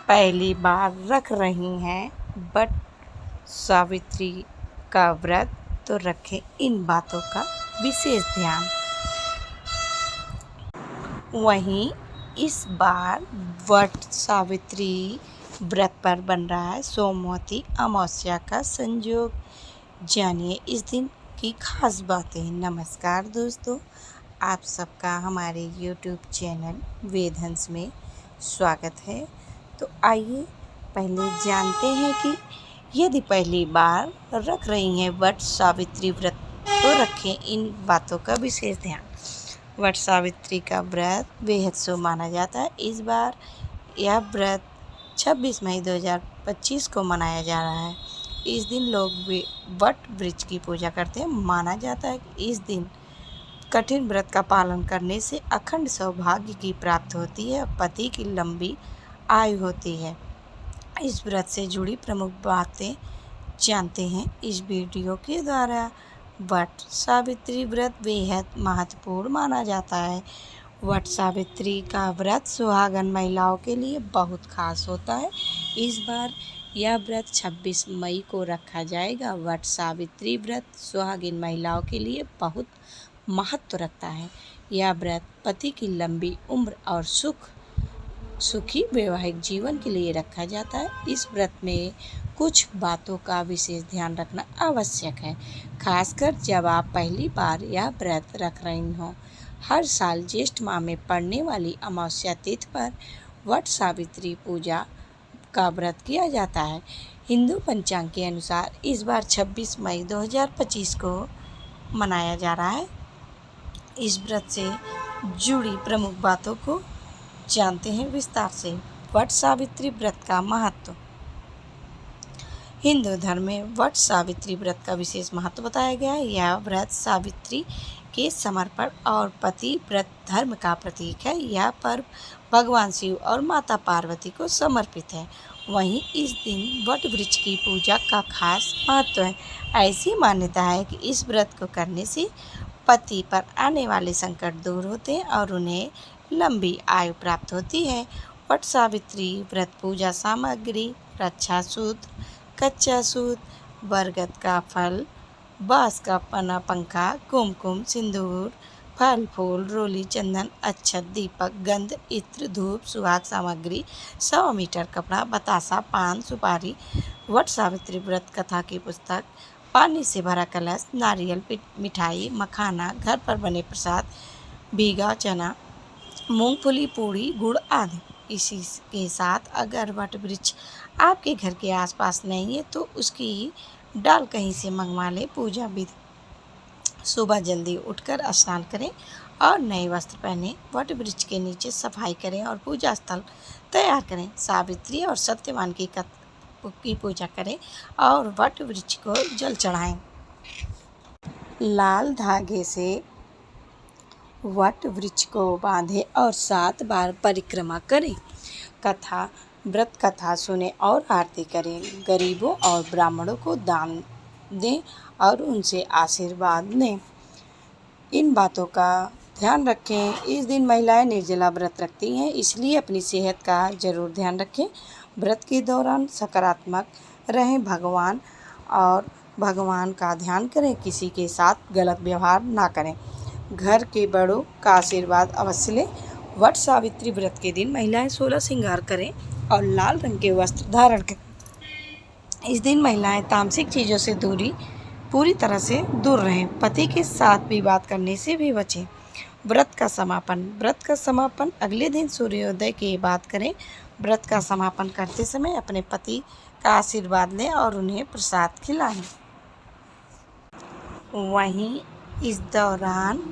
पहली बार रख रही हैं वट सावित्री का व्रत तो रखें इन बातों का विशेष ध्यान। वहीं इस बार वट सावित्री व्रत पर बन रहा है सोमवती अमावस्या का संयोग। जानिए इस दिन की खास बातें। नमस्कार दोस्तों, आप सबका हमारे YouTube चैनल वेदहंस में स्वागत है। तो आइए पहले जानते हैं कि यदि पहली बार रख रही हैं वट सावित्री व्रत तो रखें इन बातों का विशेष ध्यान। वट सावित्री का व्रत बेहद शुभ माना जाता है। इस बार यह व्रत 26 मई 2025 को मनाया जा रहा है। इस दिन लोग वट वृक्ष की पूजा करते हैं। माना जाता है कि इस दिन कठिन व्रत का पालन करने से अखंड सौभाग्य की प्राप्ति होती है और पति की लंबी आयु होती है। इस व्रत से जुड़ी प्रमुख बातें जानते हैं इस वीडियो के द्वारा। वट सावित्री व्रत बेहद महत्वपूर्ण माना जाता है। वट सावित्री का व्रत सुहागन महिलाओं के लिए बहुत खास होता है। इस बार यह व्रत 26 मई को रखा जाएगा। वट सावित्री व्रत सुहागिन महिलाओं के लिए बहुत महत्व रखता है। यह व्रत पति की लंबी उम्र और सुखी वैवाहिक जीवन के लिए रखा जाता है। इस व्रत में कुछ बातों का विशेष ध्यान रखना आवश्यक है, खासकर जब आप पहली बार यह व्रत रख रही हों। हर साल ज्येष्ठ माह में पड़ने वाली अमावस्या तिथि पर वट सावित्री पूजा का व्रत किया जाता है। हिंदू पंचांग के अनुसार इस बार 26 मई 2025 को मनाया जा रहा है। इस व्रत से जुड़ी प्रमुख बातों को जानते हैं विस्तार से। वट सावित्री व्रत का महत्व। हिंदू धर्म में वट सावित्री व्रत का विशेष महत्व बताया गया है। यह व्रत सावित्री के समर्पण और पति व्रत धर्म का प्रतीक है। यह पर्व भगवान शिव और माता पार्वती को समर्पित है। वहीं इस दिन वट वृक्ष की पूजा का खास महत्व है। ऐसी मान्यता है कि इस व्रत को करने से पति पर आने वाले संकट दूर होते हैं और उन्हें लंबी आयु प्राप्त होती है। वट सावित्री व्रत पूजा सामग्री रक्षा सूत्र, कच्चा सूत, बरगद का फल, बांस का पना पंखा, कुमकुम, सिंदूर, फल फूल, रोली, चंदन, अक्षत, दीपक, गंध, इत्र, धूप, सुहाग सामग्री, 100 मीटर कपड़ा, बतासा, पान, सुपारी, वट सावित्री व्रत कथा की पुस्तक, पानी से भरा कलश, नारियल, मिठाई, मखाना, घर पर बने प्रसाद, भीगा चना, मूंगफली, पूड़ी, गुड़ आदि। इसी के साथ अगर वट वृक्ष आपके घर के आसपास नहीं है तो उसकी डाल कहीं से मंगवा लें। पूजा विधि। सुबह जल्दी उठकर स्नान करें और नए वस्त्र पहनें। वट वृक्ष के नीचे सफाई करें और पूजा स्थल तैयार करें। सावित्री और सत्यवान की पूजा करें और वट वृक्ष को जल चढ़ाएं। लाल धागे से वट वृक्ष को बांधें और 7 बार परिक्रमा करें। व्रत कथा सुने और आरती करें। गरीबों और ब्राह्मणों को दान दें और उनसे आशीर्वाद लें। इन बातों का ध्यान रखें। इस दिन महिलाएं निर्जला व्रत रखती हैं, इसलिए अपनी सेहत का जरूर ध्यान रखें। व्रत के दौरान सकारात्मक रहें। भगवान का ध्यान करें। किसी के साथ गलत व्यवहार ना करें। घर के बड़ों का आशीर्वाद अवश्य लें। वट सावित्री व्रत के दिन महिलाएं 16 श्रृंगार करें और लाल रंग के वस्त्र धारण करें। इस दिन महिलाएं तामसिक चीज़ों से पूरी तरह से दूर रहें। पति के साथ विवाद करने से भी बचें। व्रत का समापन अगले दिन सूर्योदय के बाद करें। व्रत का समापन करते समय अपने पति का आशीर्वाद लें और उन्हें प्रसाद खिलाएं। वहीं इस दौरान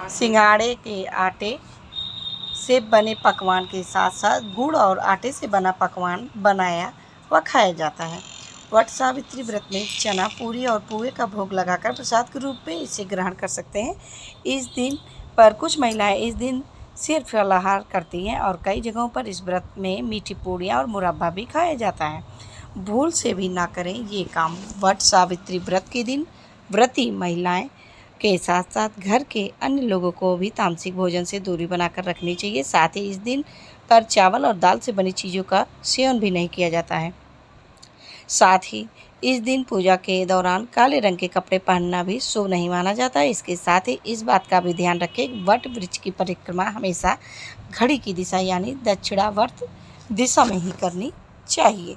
सिंघाड़े के आटे से बने पकवान के साथ साथ गुड़ और आटे से बना पकवान बनाया व खाया जाता है। वट सावित्री व्रत में चना, पूरी और पोहे का भोग लगाकर प्रसाद के रूप में इसे ग्रहण कर सकते हैं। इस दिन पर कुछ महिलाएं इस दिन सिर्फ फलाहार करती हैं और कई जगहों पर इस व्रत में मीठी पूड़ियाँ और मुरब्बा भी खाया जाता है। भूल से भी ना करें ये काम। वट सावित्री व्रत के दिन व्रती महिलाएं के साथ साथ घर के अन्य लोगों को भी तामसिक भोजन से दूरी बनाकर रखनी चाहिए। साथ ही इस दिन पर चावल और दाल से बनी चीज़ों का सेवन भी नहीं किया जाता है। साथ ही इस दिन पूजा के दौरान काले रंग के कपड़े पहनना भी शुभ नहीं माना जाता है। इसके साथ ही इस बात का भी ध्यान रखें, वट वृक्ष की परिक्रमा हमेशा घड़ी की दिशा यानी दक्षिणावर्त दिशा में ही करनी चाहिए।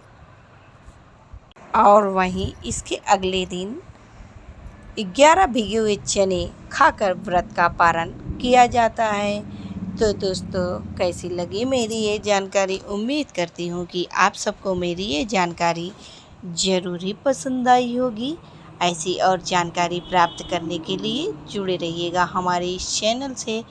और वहीं इसके अगले दिन 11 भिगे हुए चने खाकर व्रत का पारण किया जाता है। तो दोस्तों, कैसी लगी मेरी ये जानकारी? उम्मीद करती हूँ कि आप सबको मेरी ये जानकारी ज़रूर ही पसंद आई होगी। ऐसी और जानकारी प्राप्त करने के लिए जुड़े रहिएगा हमारे इस चैनल से।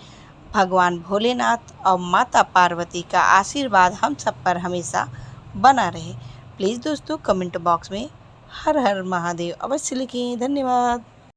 भगवान भोलेनाथ और माता पार्वती का आशीर्वाद हम सब पर हमेशा बना रहे। प्लीज़ दोस्तों, कमेंट बॉक्स में हर हर महादेव अवश्य लिखें। धन्यवाद।